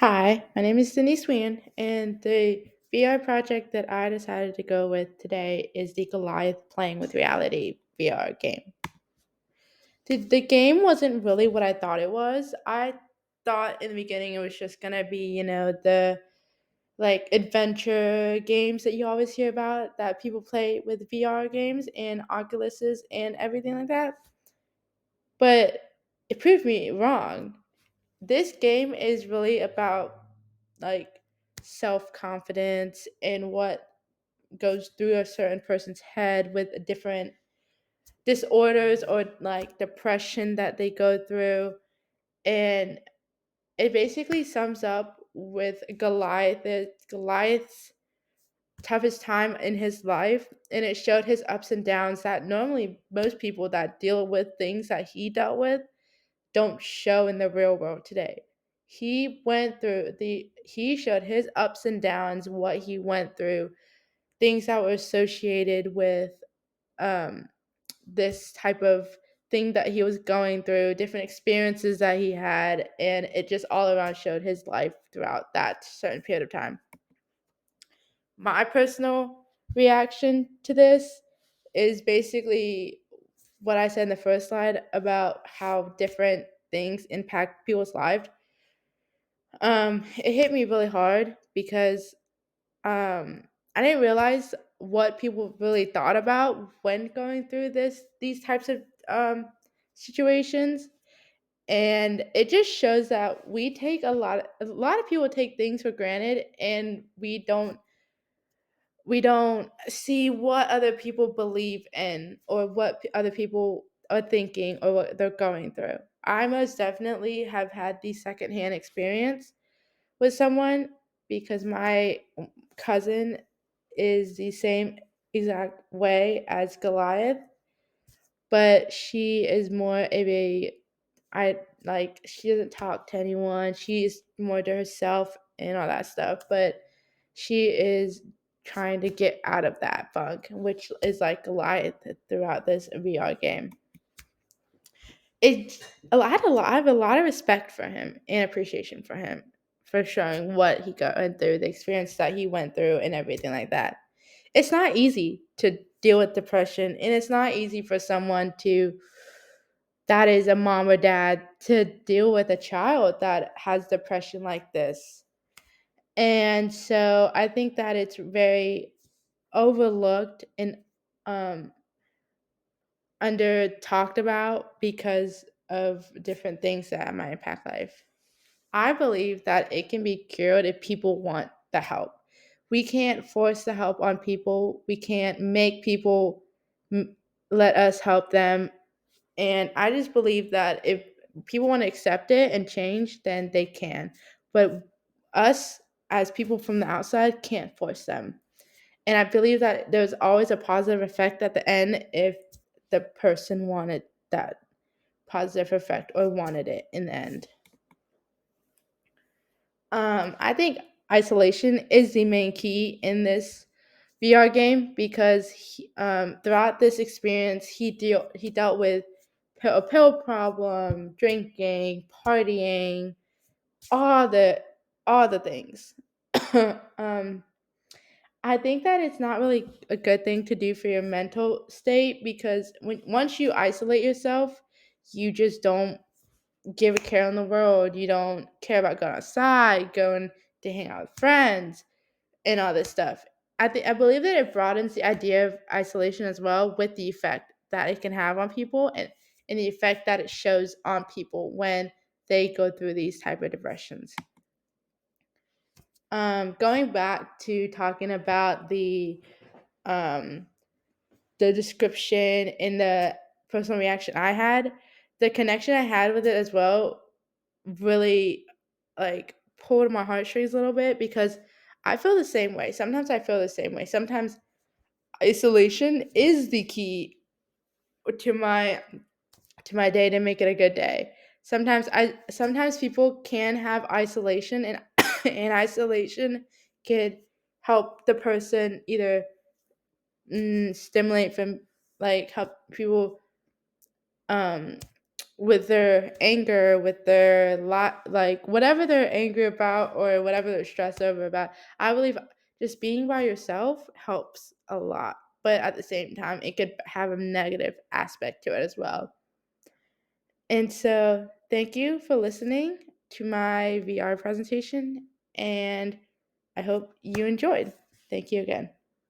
Hi, my name is Denise Wien, and the VR project that I decided to go with today is the Goliath Playing with Reality VR game. The game wasn't really what I thought it was. I thought in the beginning it was just gonna be, the like adventure games that you always hear about that people play with VR games and Oculuses and everything like that. But it proved me wrong. This game is really about like self confidence and what goes through a certain person's head with different disorders or like depression that they go through. And it basically sums up with Goliath's toughest time in his life, and it showed his ups and downs that normally most people that deal with things that he dealt with don't show in the real world today. He showed his ups and downs, what he went through, things that were associated with um this type of thing that he was going through, different experiences that he had, and it just all around showed his life throughout that certain period of time. My personal reaction to this is basically what I said in the first slide about how different things impact people's lives. It hit me really hard because I didn't realize what people really thought about when going through these types of situations, and it just shows that a lot of people take things for granted, and we don't see what other people believe in or what other people are thinking or what they're going through. I most definitely have had the secondhand experience with someone because my cousin is the same exact way as Goliath, but she is more of a I like she doesn't talk to anyone. She's more to herself and all that stuff, but she is trying to get out of that funk, which is like Goliath throughout this VR game. I have a lot of respect for him and appreciation for him for showing what he went through, the experience that he went through, and everything like that. It's not easy to deal with depression, and it's not easy for someone to that is a mom or dad to deal with a child that has depression like this. And so I think that it's very overlooked and um, under talked about because of different things that might impact life. I believe that it can be cured if people want the help. We can't force the help on people. We can't make people m- let us help them. And I just believe that if people want to accept it and change, then they can. But us as people from the outside can't force them. And I believe that there's always a positive effect at the end if the person wanted that positive effect or wanted it in the end. I think isolation is the main key in this VR game because throughout this experience, he dealt with a pill problem, drinking, partying, all the all the things. um, I think that it's not really a good thing to do for your mental state because once you isolate yourself, you just don't give a care in the world. You don't care about going outside, going to hang out with friends, and all this stuff. I believe that it broadens the idea of isolation as well with the effect that it can have on people and the effect that it shows on people when they go through these type of depressions. Going back to talking about um, the description and the personal reaction I had, the connection I had with it as well really like pulled my heartstrings a little bit because I feel the same way. Sometimes I feel the same way. Sometimes isolation is the key to my day to make it a good day. Sometimes people can have isolation and and isolation can help the person either stimulate from like help people um with their anger, with their like whatever they're angry about or whatever they're stressed over about. I believe just being by yourself helps a lot, but at the same time, it could have a negative aspect to it as well. And so, thank you for listening to my VR presentation, and I hope you enjoyed. Thank you again.